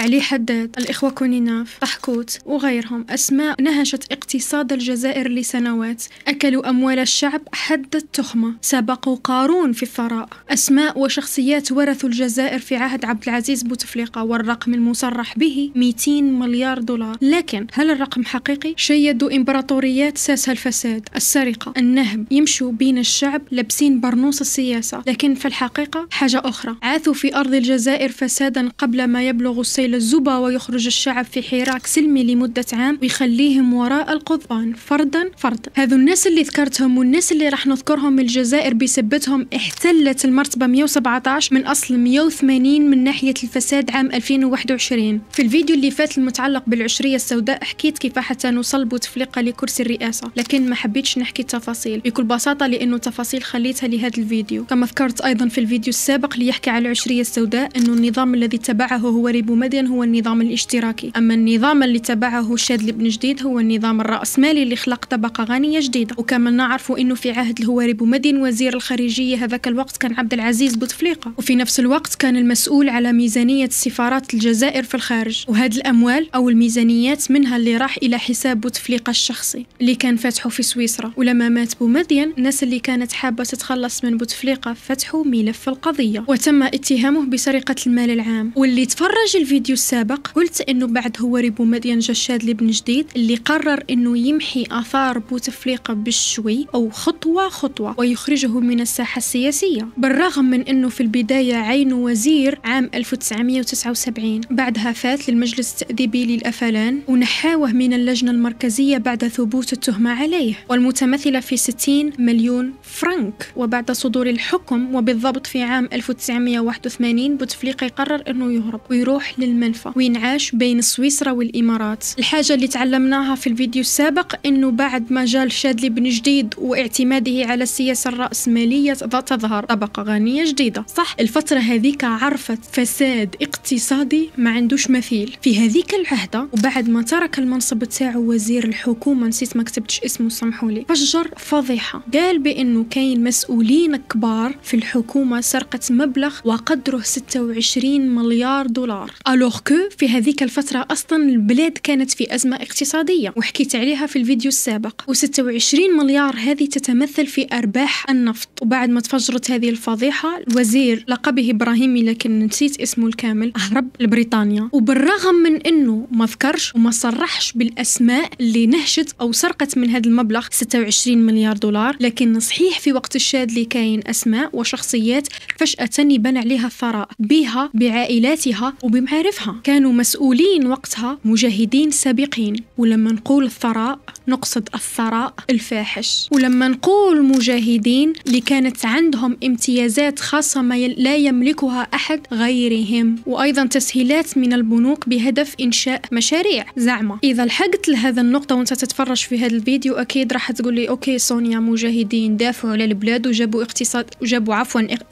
علي حداد، الإخوة كونيناف، طحكوت وغيرهم، أسماء نهشت اقتصاد الجزائر لسنوات، أكلوا أموال الشعب حد التخمة، سبقوا قارون في الثراء. أسماء وشخصيات ورثوا الجزائر في عهد عبد العزيز بوتفليقة، والرقم المصرح به 200 مليار دولار. لكن هل الرقم حقيقي؟ شيدوا إمبراطوريات ساسها الفساد، السرقة، النهب، يمشوا بين الشعب لابسين برنوس السياسة، لكن في الحقيقة حاجة أخرى. عاثوا في أرض الجزائر فسادا قبل ما يبلغ السيل الزبا ويخرج الشعب في حراك سلمي لمدة عام ويخليهم وراء القضبان فردا فردا. هذو الناس اللي ذكرتهم والناس اللي راح نذكرهم الجزائر بسبتهم احتلت المرتبة 117 من أصل 180 من ناحية الفساد عام 2021. في الفيديو اللي فات المتعلق بالعشرية السوداء حكيت كيف حتى نوصل بوتفليقة لكرسي الرئاسة، لكن ما حبيتش نحكي التفاصيل بكل بساطة لأنه تفاصيل خليتها لهذا الفيديو. كما ذكرت أيضا في الفيديو السابق اللي يحكي على العشرية السوداء أنه النظام الذي تبعه هو ريبو مدين هو النظام الاشتراكي، أما النظام اللي تبعه شادلي بن جديد هو النظام الرأسمالي اللي خلق طبقة غنية جديدة. وكما نعرف أنه في عهد الهواري بومدين وزير الخارجية هذاك الوقت كان عبد العزيز بوتفليقة، وفي نفس الوقت كان المسؤول على ميزانية سفارات الجزائر في الخارج، وهذه الأموال أو الميزانيات منها اللي راح إلى حساب بوتفليقة الشخصي اللي كان فاتحه في سويسرا. ولما مات بومدين الناس اللي كانت حابة تتخلص من بوتفليقة فتحوا ملف القضية وتم اتهامه بسرقة المال العام. واللي تفرج الفيديو السابق قلت انه بعد هواري بومدين جا شادلي بن جديد اللي قرر انه يمحي آثار بوتفليقة بالشوي او خطوة خطوة ويخرجه من الساحة السياسية، بالرغم من انه في البداية عين وزير عام 1979، بعدها فات للمجلس التأديبي للأفلان ونحاوه من اللجنة المركزية بعد ثبوت التهمة عليه والمتمثلة في 60 مليون فرنك. وبعد صدور الحكم وبالضبط في عام 1981 بوتفليقة يقرر انه يهرب ويروح للمنفى وينعاش بين سويسرا والامارات. الحاجة اللي تعلمناها في الفيديو السابق انه بعد ما جاء شادلي بن جديد واعتماده على السياسة الرأسمالية تظهر طبقة غنية جديدة. صح الفترة هذيك عرفت فساد اقتصادي ما عندوش مثيل في هذيك العهدة، وبعد ما ترك المنصب تاعو وزير الحكومة نسيت ما كتبتش اسمه سامحولي فجر فضيحة، قال بانه كاين مسؤولين كبار في الحكومة سرقت مبلغ وقدره 26 مليار دولار، الوغ كو في هذيك الفترة أصلا البلاد كانت في أزمة اقتصادية وحكيت عليها في الفيديو السابق. و26 مليار هذه تتمثل في أرباح النفط. وبعد ما تفجرت هذه الفضيحة الوزير لقبه إبراهيمي لكن نسيت اسمه الكامل هرب لبريطانيا، وبالرغم من أنه ما ذكرش وما صرحش بالأسماء اللي نهشت أو سرقت من هذا المبلغ 26 مليار دولار، لكن صحيح في وقت الشادلي كاين أسماء وشخصيات فجأة يبان عليها الثراء بها بعائلاتها وبمعارفها، كانوا مسؤولين وقتها مجاهدين سابقين. ولما نقول الثراء نقصد الثراء الفاحش، ولما نقول مجاهدين اللي كانت عندهم امتيازات خاصة ما لا يملكها أحد غيرهم، وأيضا تسهيلات من البنوك بهدف إنشاء مشاريع. زعمة إذا لحقت لهذا النقطة وانت تتفرج في هذا الفيديو أكيد راح تقول لي أوكي سونيا مجاهدين دافعوا على البلاد وجابوا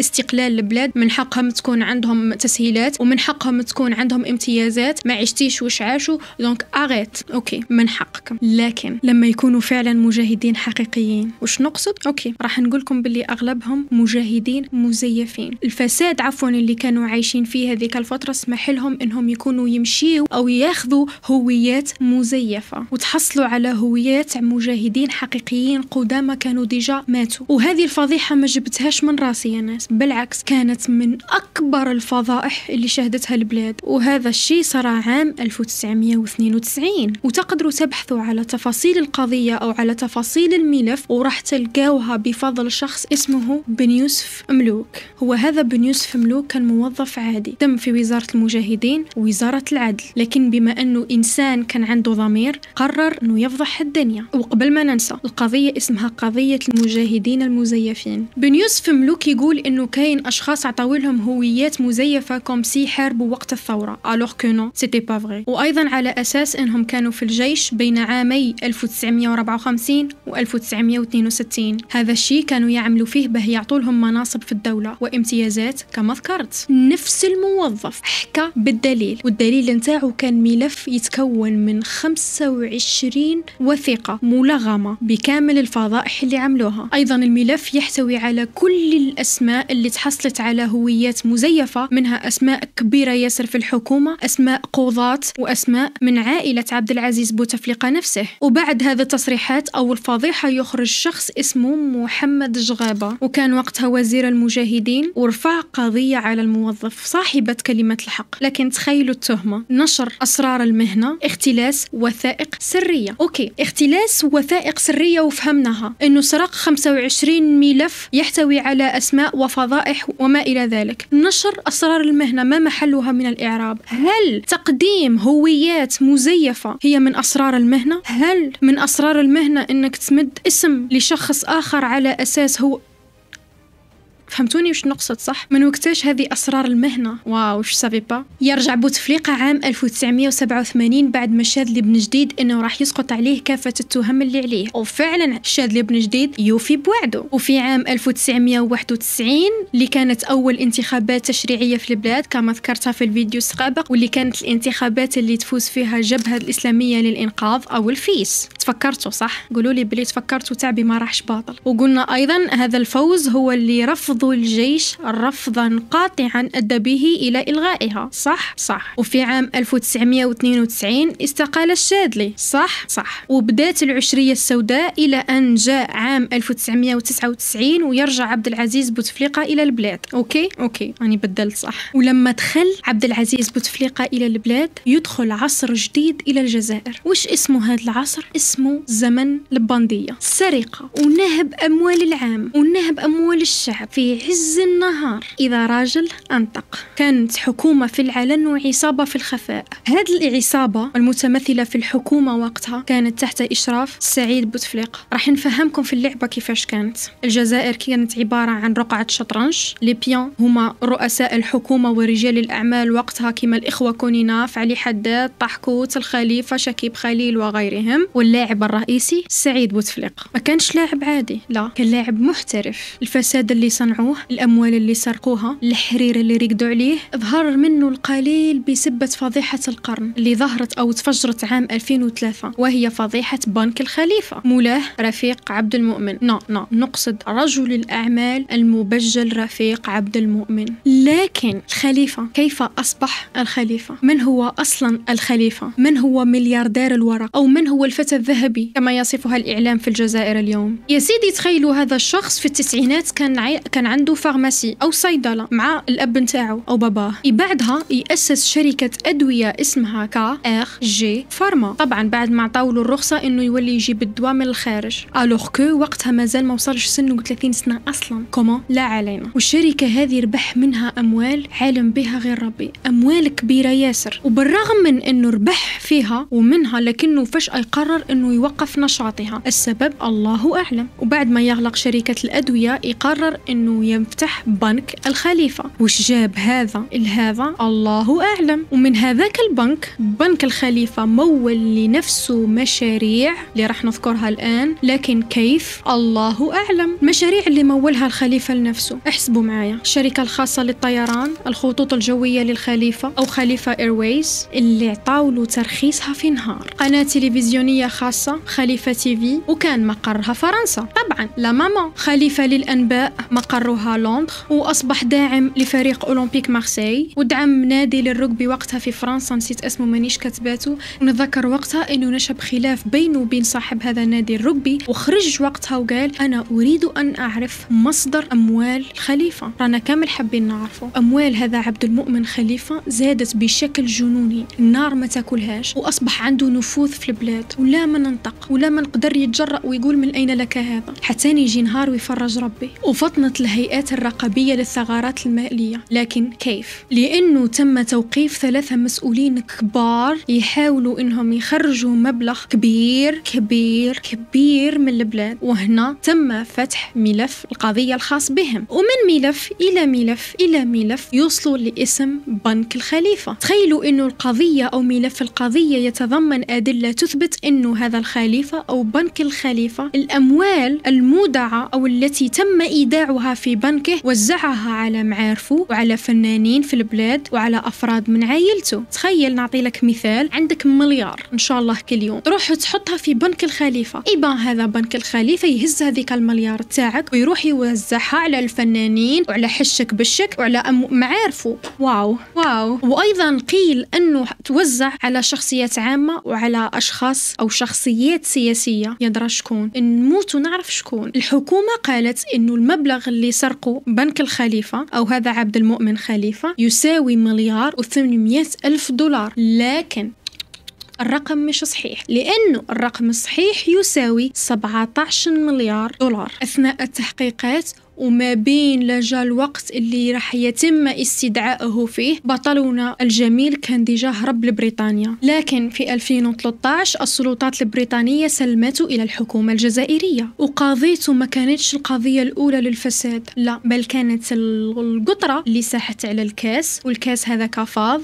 استقلال البلاد، من حقهم تكون عندهم تسهيلات ومن حقهم تكون عندهم امتيازات، ما عشتيش وش عاشوا دونك أغيت أوكي من حقكم. لكن لما يكونوا فعلا مجاهدين حقيقيين وش نقصد؟ أوكي راح نقولكم باللي أغلبهم مجاهدين مزيفين. الفساد عفوا اللي كانوا عايشين فيه هذيك الفترة سمح لهم إنهم يكونوا يمشيوا أو ياخذوا هويات مزيفة وتحصلوا على هويات مجاهدين حقيقيين قدامى كانوا ديجا ماتوا. وهذه الفضيحة ما جبتهاش من راسي يا ناس، بالعكس كانت من أكبر الفضائح اللي شهدتها البلاد، وهذا الشيء صار عام 1992. وتقدروا تبحثوا على تفاصيل القضية أو على تفاصيل الملف وراح تلقاوها بفضل شخص اسمه بن يوسف ملوك. هو هذا بن يوسف ملوك كان موظف عادي تم في وزارة المجاهدين ووزارة العدل، لكن بما أنه إنسان كان عنده ضمير قرر أنه يفضح الدنيا. وقبل ما ننسى القضية اسمها قضية المجاهدين المزيفين. بن يوسف ملوك يقول أنه كاين أشخاص عطاولهم هويات مزيفة كوم سي حاربوا وقت الثورة alors que non c'était pas vrai، وأيضا على أساس أنهم كانوا في الجيش بين عامي 1954 و 1962. هذا الشيء كانوا يعملوا فيه به يعطولهم مناصب في الدولة وامتيازات كما ذكرت. نفس الموظف حكى بالدليل، والدليل نتاعو كان ملف يتكون من 25 وثيقة ملغمة بكامل الفضائح اللي عملوها. أيضا الملف يحتوي على كل الأسماء اللي تحصلت على هويات مزيفة، منها أسماء كبيرة ياسر في الحكومة الحكومة أسماء قضاة وأسماء من عائلة عبد العزيز بوتفليقة نفسه. وبعد هذه التصريحات أو الفضيحة يخرج شخص اسمه محمد جغابة، وكان وقتها وزير المجاهدين، ورفع قضية على الموظف صاحبة كلمة الحق. لكن تخيلوا التهمة: نشر أسرار المهنة، اختلاس وثائق سرية. أوكي، اختلاس وثائق سرية وفهمناها، إنه سرق 25 ملف يحتوي على أسماء وفضائح وما إلى ذلك. نشر أسرار المهنة ما محلها من الإعراب؟ هل تقديم هويات مزيفة هي من أسرار المهنة؟ هل من أسرار المهنة إنك تمد اسم لشخص آخر على أساس هو؟ فهمتوني وش نقصد صح؟ من وقتاش هذه أسرار المهنة؟ واو، وش سافي با؟ يرجع بوتفليقة عام 1987 بعد ما شاد لابن جديد إنه راح يسقط عليه كافة التهم اللي عليه، وفعلا شاد لابن جديد يوفي بوعده. وفي عام 1991 اللي كانت أول انتخابات تشريعية في البلاد كما ذكرتها في الفيديو السابق، واللي كانت الانتخابات اللي تفوز فيها الجبهة الإسلامية للإنقاذ أو الفيس. تفكرتوا صح؟ قولوا لي بلي تفكرتوا، تعبي ما راحش باطل. وقلنا أيضا هذا الفوز هو اللي رفض الجيش رفضا قاطعا أدى به إلى إلغائها. صح. وفي عام 1992 استقال الشاذلي. صح. وبدات العشرية السوداء إلى أن جاء عام 1999 ويرجع عبد العزيز بوتفليقة إلى البلاد. أوكي أنا بدلت صح. ولما دخل عبد العزيز بوتفليقة إلى البلاد يدخل عصر جديد إلى الجزائر. وش اسمه هذا العصر؟ اسمه زمن البندية، سرقة ونهب أموال العام ونهب أموال الشعب في عز النهار. إذا راجل أنطق. كانت حكومة في العلن وعصابة في الخفاء. هذه العصابة المتمثلة في الحكومة وقتها كانت تحت إشراف سعيد بوتفليقة. راح نفهمكم في اللعبة كيفاش كانت. الجزائر كانت عبارة عن رقعة شطرنج. لي بيون هما رؤساء الحكومة ورجال الأعمال وقتها كما الإخوة كونيناف، علي حداد، طحكوت، الخليفة، شكيب خليل وغيرهم. واللاعب الرئيسي سعيد بوتفليقة. ما كانش لاعب عادي، لا، كان لاعب محترف. الفساد اللي صنعوه، الأموال اللي سرقوها، الحرير اللي رقدوا عليه، ظهر منه القليل بسبة فضيحة القرن اللي ظهرت أو تفجرت عام 2003، وهي فضيحة بنك الخليفة. مولاه رفيق عبد المؤمن. نقصد رجل الأعمال المبجل رفيق عبد المؤمن. لكن الخليفة كيف أصبح الخليفة؟ من هو أصلا الخليفة؟ من هو ملياردير الورق؟ أو من هو الفتى الذهبي كما يصفها الإعلام في الجزائر اليوم؟ يا سيدي تخيلوا هذا الشخص في التسعينات كان عنده فارماسي أو صيدلة مع الأب نتاعو أو باباه. بعدها يأسس شركة أدوية اسمها KRG فارما، طبعا بعد ما عطاولو الرخصة إنه يولي يجيب الدواء من الخارج، ألوغ كو وقتها مازال ما وصلش سنه 30 سنة أصلا. كومون؟ لا علينا. والشركة هذه ربح منها أموال عالم بها غير ربي، أموال كبيرة ياسر. وبالرغم من إنه ربح فيها ومنها، لكنه فجأة يقرر إنه يوقف نشاطها. السبب الله أعلم. وبعد ما يغلق شركة الأدوية يقرر إنه يفتح بنك الخليفة. وش جاب هذا الله أعلم. ومن هذاك البنك، بنك الخليفة، مول لنفسه مشاريع اللي راح نذكرها الآن، لكن كيف الله أعلم. مشاريع اللي مولها الخليفة لنفسه. احسبوا معايا: الشركة الخاصة للطيران، الخطوط الجوية للخليفة أو خليفة إيرويز اللي عطاولو ترخيصها في نهار، قناة تلفزيونية خاصة خليفة TV وكان مقرها فرنسا، طبعا لا ماما. خليفة للأنباء مقرها لندن، وأصبح داعم لفريق أولمبيك مارسي، ودعم نادي للرugby وقتها في فرنسا نسيت اسمه مانيش كاتباته. ونتذكر وقتها إنه نشب خلاف بينه وبين صاحب هذا النادي الرugby، وخرج وقتها وقال أنا أريد أن أعرف مصدر أموال الخليفة، رانا كامل حابين نعرفه. أموال هذا عبد المؤمن خليفة زادت بشكل جنوني، النار ما تاكلهاش، وأصبح عنده نفوذ في البلاد، ولا من ننطق ولا من قدر يتجرأ ويقول من أين لك هذا، حتى يجي نهار ويفرج ربي. وفطنت الهيئات الرقابية للثغرات المالية. لكن كيف؟ لأنه تم توقيف 3 مسؤولين كبار يحاولوا إنهم يخرجوا مبلغ كبير كبير كبير من البلاد، وهنا تم فتح ملف القضية الخاص بهم، ومن ملف إلى ملف إلى ملف يوصلوا لاسم بنك الخليفة. تخيلوا إنه القضية أو ملف القضية يتضمن أدلة تثبت إنه هذا الخليفة أو بنك الخليفة الأموال المودعة أو التي تم إيداعها في بنكه وزعها على معارفه وعلى فنانين في البلاد وعلى أفراد من عائلته. تخيل، نعطي لك مثال، عندك مليار إن شاء الله كل يوم، تروح تحطها في بنك الخليفة، إيبا هذا بنك الخليفة يهز هذيك المليار تاعك ويروح يوزعها على الفنانين وعلى حشك بشك وعلى معارفه. واو واو. وأيضا قيل أنه توزع على شخصيات عامة وعلى أشخاص أو شخصيات سياسية، يدرى شكون، نموت ونعرف شكون. الحكومة قالت أنه المبلغ اللي سرقه بنك الخليفة أو هذا عبد المؤمن خليفة يساوي $1,800,000، لكن الرقم مش صحيح، لأنه الرقم الصحيح يساوي $17 مليار. أثناء التحقيقات وما بين لجا الوقت اللي راح يتم استدعائه فيه، بطلنا الجميل كان ديجا هرب لبريطانيا، لكن في 2013 السلطات البريطانية سلمته إلى الحكومة الجزائرية، وقضيته ما كانتش القضية الأولى للفساد، لا بل كانت القطرة اللي ساحت على الكاس، والكاس هذا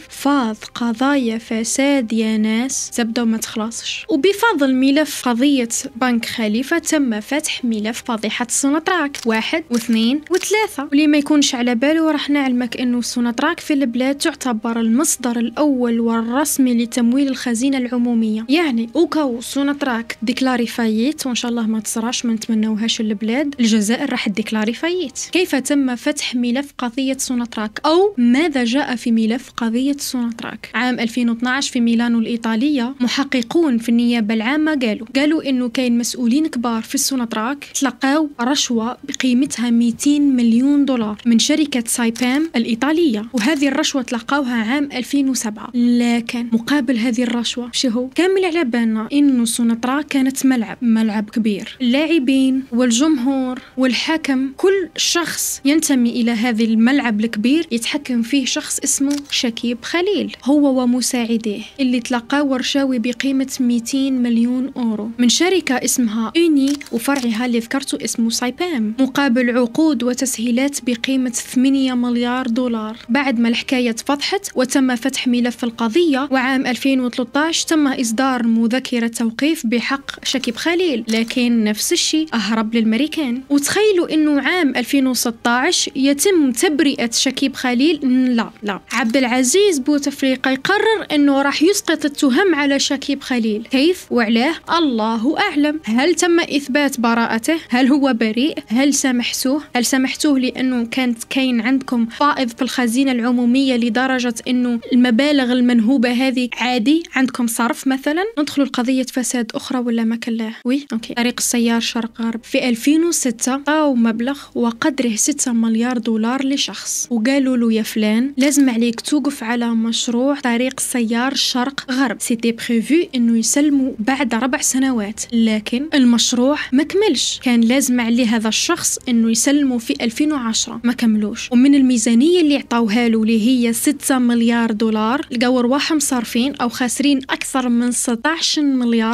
فاض قضايا فساد يا ناس تبدأ وما تخلصش. وبفضل ملف قضية بنك خليفة تم فتح ملف فضيحة سوناتراك 1 و2 و3. واللي ما يكونش على باله راح نعلمك انه سوناتراك في البلاد تعتبر المصدر الاول والرسمي لتمويل الخزينة العمومية، يعني وكو سوناتراك ديكلاري فايت، وان شاء الله ما تصراش، ما نتمنوهاش البلاد، الجزائر راح ديكلاري فايت. كيف تم فتح ملف قضية سوناتراك او ماذا جاء في ملف قضية سوناتراك؟ عام 2012 في ميلانو الإيطالية محققون في النيابة العامة قالوا انه كاين مسؤولين كبار في السوناتراك تلقاو رشوة بقيمتها $200 مليون من شركة سايبام الإيطالية، وهذه الرشوة تلقاوها عام 2007. لكن مقابل هذه الرشوة شهو كامل على بالنا إنه سوناتراك كانت ملعب كبير، اللاعبين والجمهور والحكم، كل شخص ينتمي إلى هذه الملعب الكبير يتحكم فيه شخص اسمه شكيب خليل، هو ومساعديه اللي تلقاو رشاوي بقيمة 200 مليون أورو من شركة اسمها أوني وفرعها اللي ذكرته اسمه سايبام، مقابل عقود وتسهيلات بقيمة $8 مليار. بعد ما الحكاية اتفضحت وتم فتح ملف القضية، وعام 2013 تم إصدار مذكرة توقيف بحق شكيب خليل، لكن نفس الشيء أهرب للمريكان. وتخيلوا إنه عام 2016 يتم تبرئة شكيب خليل. لا عبد العزيز بوتفليقة يقرر إنه راح يسقط التهم على شكيب خليل. كيف وعلاه الله أعلم. هل تم إثبات براءته؟ هل هو بريء؟ هل سامحتوه لأنه كانت كاين عندكم فائض في الخزينة العمومية لدرجة أنه المبالغ المنهوبة هذه عادي عندكم صرف مثلا؟ ندخلوا لقضية فساد أخرى ولا ما كلاه؟ أوكي. طريق السيار شرق غرب في 2006 أو مبلغ وقدره $6 مليار لشخص، وقالوا له يا فلان لازم عليك توقف على مشروع طريق السيار شرق غرب. سيتي بريفو أنه يسلموا بعد 4 سنوات، لكن المشروع ما كملش، كان لازم عليه هذا الشخص انه يسلموا في 2010 ما كملوش. ومن الميزانية اللي عطاوها له اللي هي $6 مليار لقاو رواحهم صارفين او خاسرين اكثر من $16 مليار.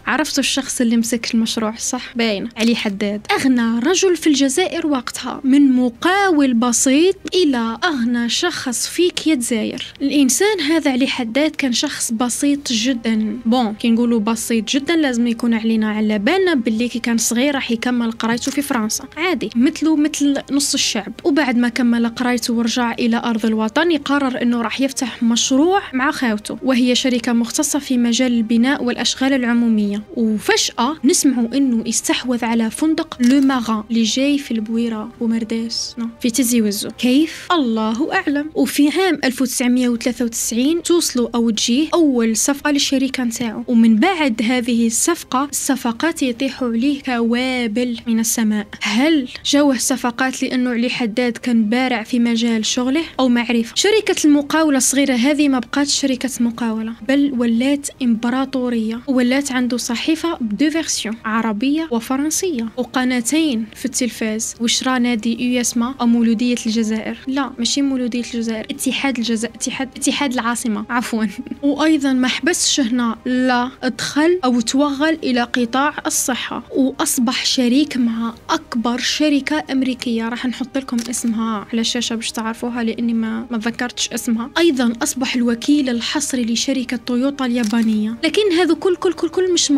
عرفتوا الشخص اللي مسك المشروع صح؟ باين علي حداد، اغنى رجل في الجزائر وقتها، من مقاول بسيط الى اغنى شخص في الجزائر. الانسان هذا علي حداد كان شخص بسيط جدا. كي نقولوا بسيط جدا لازم يكون علينا على بالنا باللي كي كان صغير راح يكمل قرايته في فرنسا عادي مثل نص الشعب، وبعد ما كمل قرايته ورجع إلى أرض الوطن يقرر أنه راح يفتح مشروع مع خاوته، وهي شركة مختصة في مجال البناء والأشغال العمومية. وفجأة نسمعوا أنه استحوذ على فندق لو ماغان اللي جاي في البويرة ومرداس في تيزي وزو. كيف؟ الله أعلم. وفي عام 1993 توصلوا أو تجيه أول صفقة للشركة نتاعو، ومن بعد هذه الصفقات يطيحوا عليه كوابل من السماء. هل جوه صفقات لأنه علي حداد كان بارع في مجال شغله أو معرفة؟ شركة المقاولة الصغيرة هذه ما بقات شركة مقاولة، بل ولات إمبراطورية، ولات عنده صحيفة بدو فيرسيون، عربية وفرنسية، وقناتين في التلفاز. وش راه نادي يسمى أو مولودية الجزائر؟ لا ماشي مولودية الجزائر، اتحاد العاصمة عفوا. وأيضا ما حبسش هنا، لا ادخل أو توغل إلى قطاع الصحة، وأصبح شريك مع أكبر شركة شركة أمريكية راح نحط لكم اسمها على الشاشة باش تعرفوها لأني ما ذكرتش اسمها. أيضا أصبح الوكيل الحصري لشركة تويوتا اليابانية. لكن هذا كل مش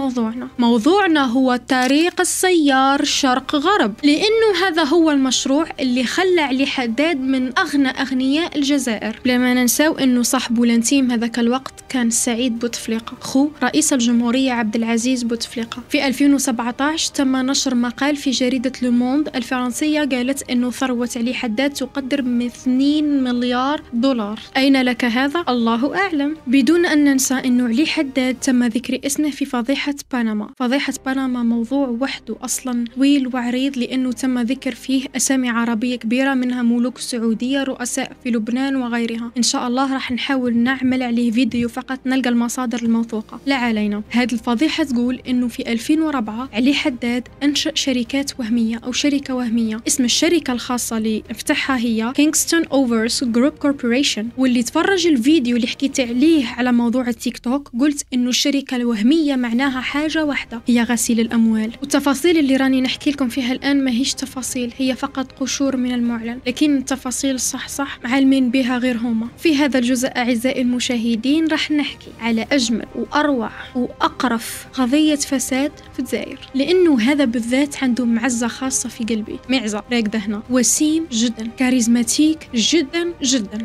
موضوعنا هو طريق السيار شرق غرب، لأنه هذا هو المشروع اللي خلى علي حداد من أغنى أغنياء الجزائر. بلا ما ننساو أنه صاحبه الانتيم هذاك الوقت كان سعيد بوتفليقة خو رئيس الجمهورية عبد العزيز بوتفليقة. في 2017 تم نشر مقال في جريدة لوموند الفرنسية قالت أنه ثروة علي حداد تقدر ب 2 مليار دولار. أين لك هذا؟ الله أعلم. بدون أن ننسى أنه علي حداد تم ذكر اسمه في فضيحة بنما. فضيحة بنما موضوع وحده أصلا طويل وعريض، لأنه تم ذكر فيه أسامي عربية كبيرة منها ملوك السعودية، رؤساء في لبنان وغيرها. إن شاء الله راح نحاول نعمل عليه فيديو فقط نلقى المصادر الموثوقة. لا علينا. هذه الفضيحة تقول أنه في 2004 علي حداد أنشأ شركات وهمية أو شركة وهمية. اسم الشركة الخاصة اللي افتحها هي كينغستون أوفرز جروب كوربوريشن. واللي تفرج الفيديو اللي حكيت عليه على موضوع التيك توك قلت أنه الشركة الوهمية معناها حاجة واحدة، هي غسيل الأموال. والتفاصيل اللي راني نحكي لكم فيها الآن ما هيش تفاصيل، هي فقط قشور من المعلن، لكن التفاصيل صح معلمين بها غير هما. في هذا الجزء أعزائي المشاهدين راح نحكي على أجمل وأروع وأقرف قضية فساد في الجزائر، لأنه هذا بالذات عنده معزة خاصة في قلبي. معزة راكدة هنا، وسيم جدا، كاريزماتيك جدا.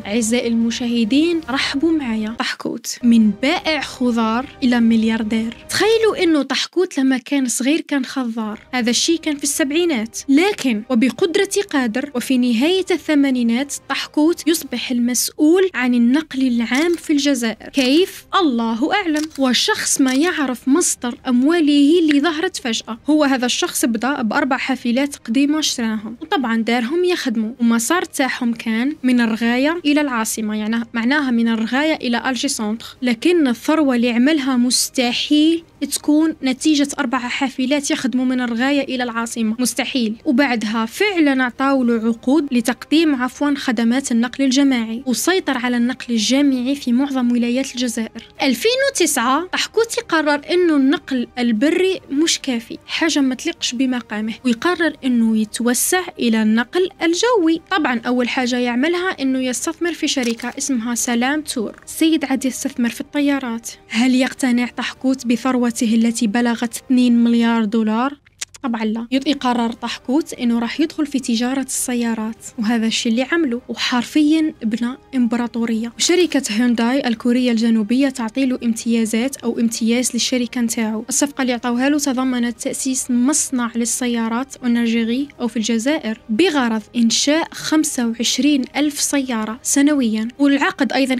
أعزائي المشاهدين رحبوا معايا طحكوت، من بائع خضار إلى ملياردير. تخيلوا إنه طحكوت لما كان صغير كان خضار، هذا الشيء كان في السبعينات، لكن وبقدرة قادر وفي نهاية الثمانينات طحكوت يصبح المسؤول عن النقل العام في الجزائر. كيف؟ الله أعلم. وشخص ما يعرف مصدر أمواله اللي ظهرت فجأة. هو هذا الشخص بدأ ب4 حافلات قديمة اشتراهم، وطبعا دارهم يخدموا، ومسار تاعهم كان من الرغاية إلى العاصمة، يعني معناها من الرغاية إلى ألجي سونتر. لكن الثروة اللي عملها مستحيل تكون نتيجة 4 حافلات يخدموا من الرغاية إلى العاصمة، مستحيل. وبعدها فعلا أعطاوا له عقود لتقديم خدمات النقل الجماعي، وسيطر على النقل الجامعي في معظم ولايات الجزائر. 2009 طحكوتي قرر إنه النقل البري مش كافي، حاجة ما تليقش بمقامه، ويقرر إنه يتوسع إلى النقل الجوي. طبعا أول حاجة يعملها إنه يستثمر في شركة اسمها سلام تور. سيد عاد يستثمر في الطيارات. هل يقتنع طحكوت بثروته التي بلغت 2 مليار دولار؟ طبعا لا. يقرر طحكوت انه راح يدخل في تجارة السيارات، وهذا الشيء اللي عمله، وحرفيا بنى امبراطورية. وشركة هونداي الكورية الجنوبية تعطي له امتيازات او امتياز للشركة نتاعو. الصفقة اللي عطوها له تضمنت تأسيس مصنع للسيارات اونرجيغي او في الجزائر بغرض انشاء 25,000 سيارة سنويا. والعقد ايضا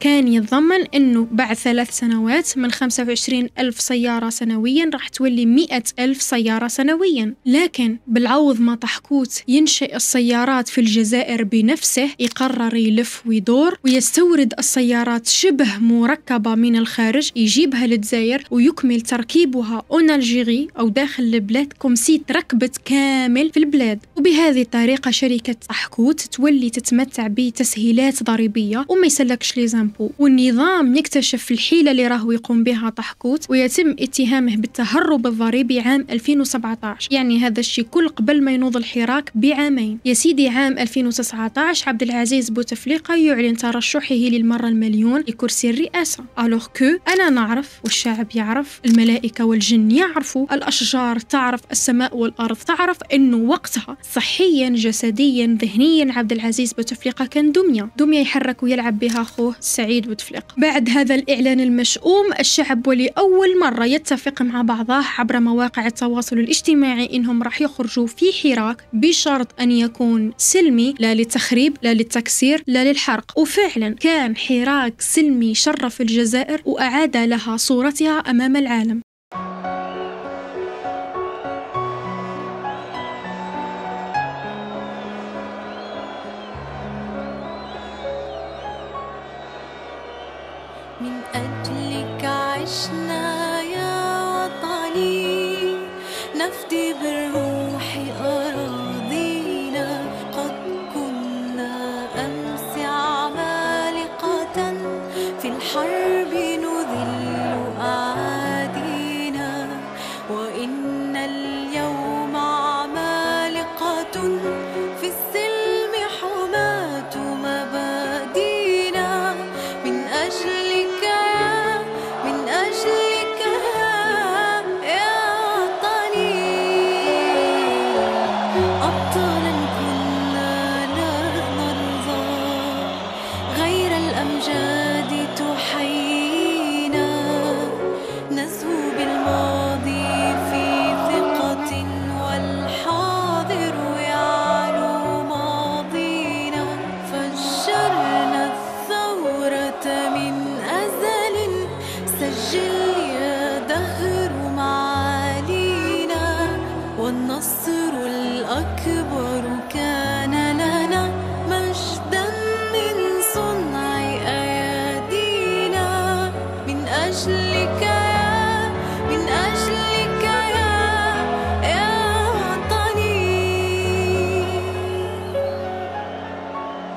كان يتضمن انه بعد 3 سنوات من 25,000 سيارة سنويا راح تولي 100,000 سيارة سنويا. لكن بالعوض ما طحكوت ينشئ السيارات في الجزائر بنفسه، يقرر يلف ويدور ويستورد السيارات شبه مركبة من الخارج، يجيبها للجزائر ويكمل تركيبها اون الجيري او داخل البلاد كومسي تركبت كامل في البلاد. وبهذه الطريقة شركة طحكوت تولي تتمتع بتسهيلات ضريبية وما يسلكش لي زامبو. والنظام يكتشف الحيلة اللي راهو يقوم بها طحكوت ويتم اتهامه بالتهرب الضريبي عام 2017. يعني هذا الشيء كل قبل ما ينوض الحراك بعامين. يا سيدي عام 2019 عبد العزيز بوتفليقة يعلن ترشحه للمرة المليون لكرسي الرئاسة. ألوغ كو أنا نعرف والشعب يعرف، الملائكة والجن يعرفوا، الأشجار تعرف، السماء والأرض تعرف إنه وقتها صحيا جسديا ذهنيا عبد العزيز بوتفليقة كان دمية يحرك ويلعب بها أخوه سعيد بوتفليقة. بعد هذا الإعلان المشؤوم الشعب ولأول مرة يتفق مع بعضه عبر مواقع التواصل الاجتماعي إنهم راح يخرجوا في حراك بشرط أن يكون سلمي، لا للتخريب لا للتكسير لا للحرق. وفعلا كان حراك سلمي شرف الجزائر وأعاد لها صورتها أمام العالم. من أجلك عشنا يا وطني، نفدي بالروح أراضينا. قد كنا أمس عمالقة في الحرب نذل أعادينا، وإن اليوم عمالقة أجلك من أجلك يا وطني.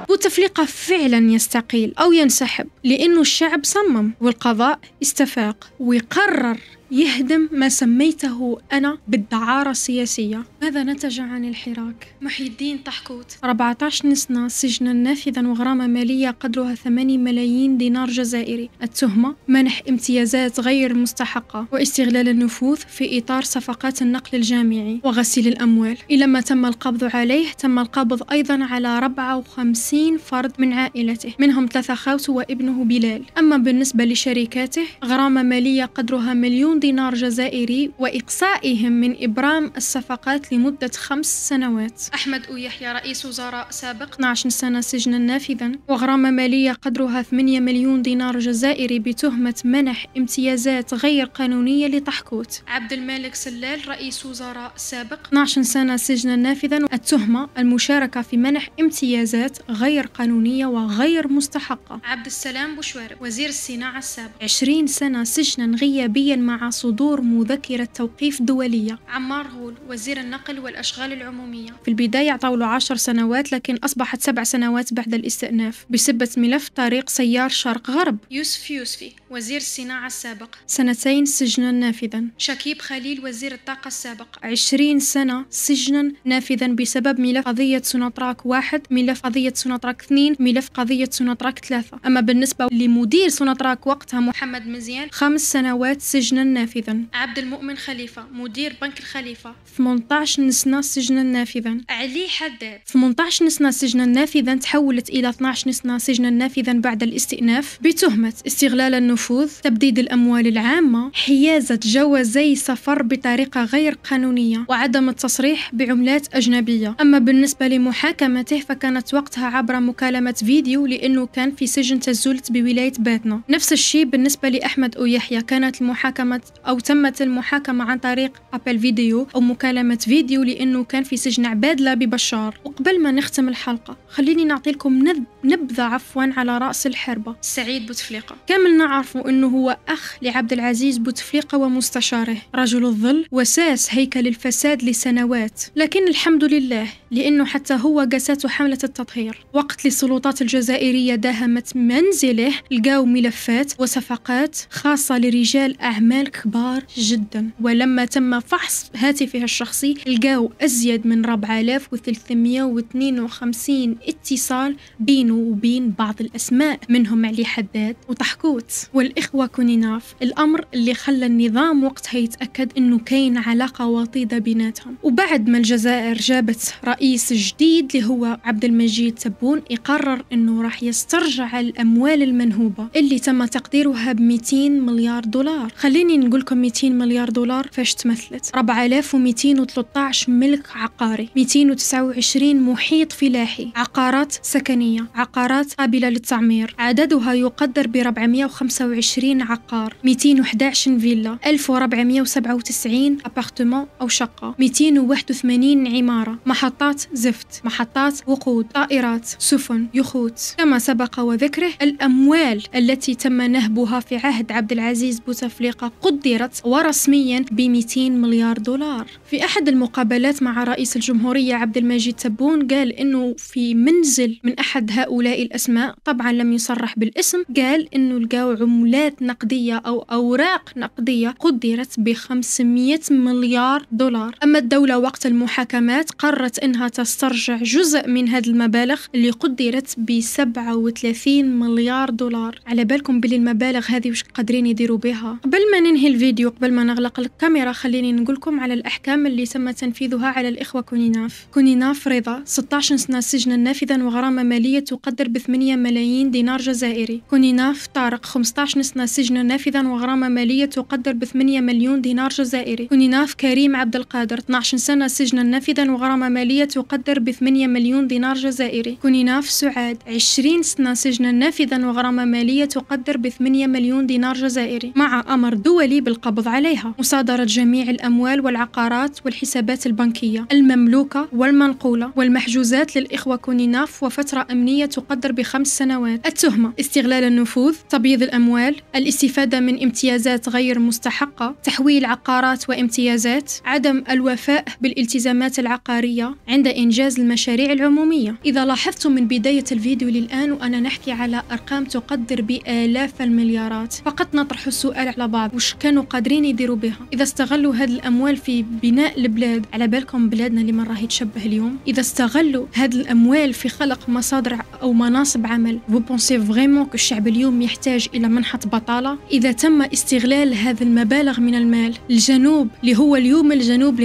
بوتفليقة فعلا يستقيل أو ينسحب لأنه الشعب صمم والقضاء استفاق ويقرر يهدم ما سميته أنا بالدعارة السياسية. ماذا نتج عن الحراك؟ محي الدين طحكوت 14 سنة سجنا نافذا وغرامة مالية قدرها 8 ملايين دينار جزائري. التهمة منح امتيازات غير مستحقة واستغلال النفوذ في إطار صفقات النقل الجامعي وغسيل الأموال. إلى ما تم القبض عليه تم القبض أيضا على 54 فرد من عائلته، منهم 3 أخوات وابنه بلال. أما بالنسبة لشركاته غرامة مالية قدرها 1,000,000 دينار جزائري وإقصائهم من إبرام الصفقات لمدة 5 سنوات. أحمد أويحيى رئيس وزراء سابق 12 سنة سجنا نافذا وغرامة مالية قدرها 8 مليون دينار جزائري بتهمة منح امتيازات غير قانونية لطحكوت. عبد المالك سلال رئيس وزراء سابق 12 سنة سجنا نافذا. التهمة المشاركة في منح امتيازات غير قانونية وغير مستحقة. عبد السلام بوشوارب وزير الصناعة السابق 20 سنة سجنا غيابيا مع صدور مذكرة توقيف دولية. عمار غول وزير النقل والأشغال العمومية في البداية أعطوا له 10 سنوات لكن أصبحت 7 سنوات بعد الاستئناف بسبة ملف طريق سيار شرق غرب. يوسف يوسفي وزير الصناعة السابق 2 سجنا نافذا. شكيب خليل وزير الطاقة السابق 20 سنة سجنا نافذا بسبب ملف قضية سوناتراك 1، ملف قضية سوناتراك 2، ملف قضية سوناتراك 3. أما بالنسبة لمدير سوناتراك وقتها محمد مزيان 5 سنوات سجنا نافذا. عبد المؤمن خليفة مدير بنك الخليفة 18 سنة سجنا نافذا. علي حداد 18 سنة سجنا نافذا تحولت إلى 12 سنة سجنا نافذا بعد الاستئناف بتهمة استغلال النفوذ، تبديد الأموال العامة، حيازة جوازي سفر بطريقة غير قانونية وعدم التصريح بعملات أجنبية. أما بالنسبة لمحاكمته فكانت وقتها عبر مكالمة فيديو لأنه كان في سجن تزولت بولاية باتنا. نفس الشيء بالنسبة لأحمد أويحيى، كانت المحاكمة أو تمت المحاكمة عن طريق أبل فيديو أو مكالمة فيديو لأنه كان في سجن عبادلة ببشار. وقبل ما نختم الحلقة خليني نعطي لكم نبذة على رأس الحربة سعيد بوتفليقة. كامل نعرفوا أنه هو أخ لعبد العزيز بوتفليقة ومستشاره، رجل الظل وساس هيكل الفساد لسنوات، لكن الحمد لله لأنه حتى هو قاسته حملة التطهير. وقت للسلطات الجزائرية داهمت منزله لقاو ملفات وصفقات خاصة لرجال أعمال كبار جدا، ولما تم فحص هاتفه الشخصي لقاو أزيد من 4352 اتصال بينه وبين بعض الأسماء، منهم علي حداد وطحكوت والإخوة كونيناف. الأمر اللي خلى النظام وقتها يتأكد إنه كاين علاقة وطيدة بيناتهم. وبعد ما الجزائر جابت رئيس جديد اللي هو عبد المجيد تبون، يقرر إنه راح يسترجع الأموال المنهوبة اللي تم تقديرها ب200 مليار دولار. خليني نقول لكم 200 مليار دولار فاش تمثلت 4213 ملك عقاري، 229 محيط فلاحي، عقارات سكنية، عقارات قابلة للتعمير عددها يقدر ب 425 عقار، 211 فيلا، 1497 أبارتمان أو شقة، 281 عمارة، محطات زفت، محطات وقود، طائرات، سفن، يخوت. كما سبق وذكره الأموال التي تم نهبها في عهد عبد العزيز بوتفليقة قدرت ورسميا ب200 مليار دولار. في أحد المقابلات مع رئيس الجمهورية عبد المجيد تبون قال إنه في منزل من أحد هؤلاء الأسماء، طبعا لم يصرح بالاسم، قال إنه لقاو عملات نقدية أو أوراق نقدية قدرت ب500 مليار دولار. أما الدولة وقت المحاكمات قررت إنها تسترجع جزء من هذه المبالغ اللي قدرت ب37 مليار دولار. على بالكم باللي المبالغ هذه وش قادرين يديروا بها؟ قبل ما ننهي الفيديو، قبل ما نغلق الكاميرا، خليني نقولكم على الأحكام اللي تم تنفيذها على الإخوة كونيناف. كونيناف رضا 16 سنة سجنا نافذا وغرامة مالية تقدر ب8 ملايين دينار جزائري. كونيناف طارق 15 سنة سجنا نافذا وغرامة مالية تقدر ب8 مليون دينار جزائري. كونيناف كريم عبد القادر 12 سنة سجنا نافذا وغرامة مالية تقدر ب8 مليون دينار جزائري. كونيناف سعاد 20 سنة سجنا نافذا وغرامة مالية تقدر ب8 مليون دينار جزائري، مع أمر دولي بالقبض عليها، مصادرة جميع الأموال والعقارات والحسابات الحسابات البنكية المملوكة والمنقولة والمحجوزات للإخوة كونيناف، وفترة أمنية تقدر ب5 سنوات. التهمة: استغلال النفوذ، تبييض الأموال، الاستفادة من امتيازات غير مستحقة، تحويل عقارات وامتيازات، عدم الوفاء بالالتزامات العقارية عند إنجاز المشاريع العمومية. إذا لاحظتم من بداية الفيديو للآن وأنا نحكي على أرقام تقدر بآلاف المليارات، فقط نطرح السؤال على بعض: وش كانوا قادرين يديروا بها؟ إذا استغلوا هذه الأموال في بناء البلاد، على بالكم بلادنا اللي مرة تشبه اليوم، إذا استغلوا هذه الأموال في خلق مصادر أو مناصب عمل، vous pensez vraiment que الشعب اليوم يحتاج إلى منحة بطالة؟ إذا تم استغلال هذه المبالغ من المال، الجنوب اللي هو اليوم الجنوب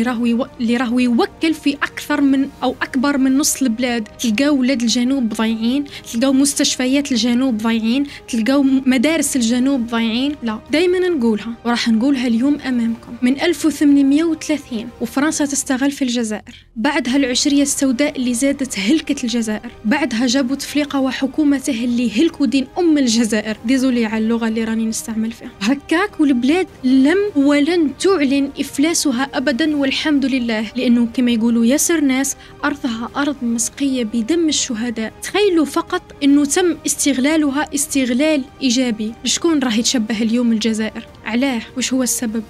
اللي راهو يوكل في أكبر من نص البلاد، تلقاو ولاد الجنوب ضايعين، تلقاو مستشفيات الجنوب ضايعين، تلقاو مدارس الجنوب ضايعين. لا، دايما نقولها وراح نقولها اليوم أمامكم: من 1830 وفرنسا تستغل في الجزائر، بعدها العشرية السوداء اللي زادت هلكت الجزائر، بعدها جابوا تفليقة وحكومته اللي هلكوا دين الجزائر، ديزولي على اللغة اللي راني نستعمل فيها. هكاك والبلاد لم ولن تعلن إفلاسها أبدا، والحمد لله، لأنه كما يقولوا ياسر ناس أرضها أرض مسقية بدم الشهداء. تخيلوا فقط أنه تم استغلالها استغلال إيجابي. لشكون راهي تشبه اليوم الجزائر؟ علاه؟ وش هو السبب؟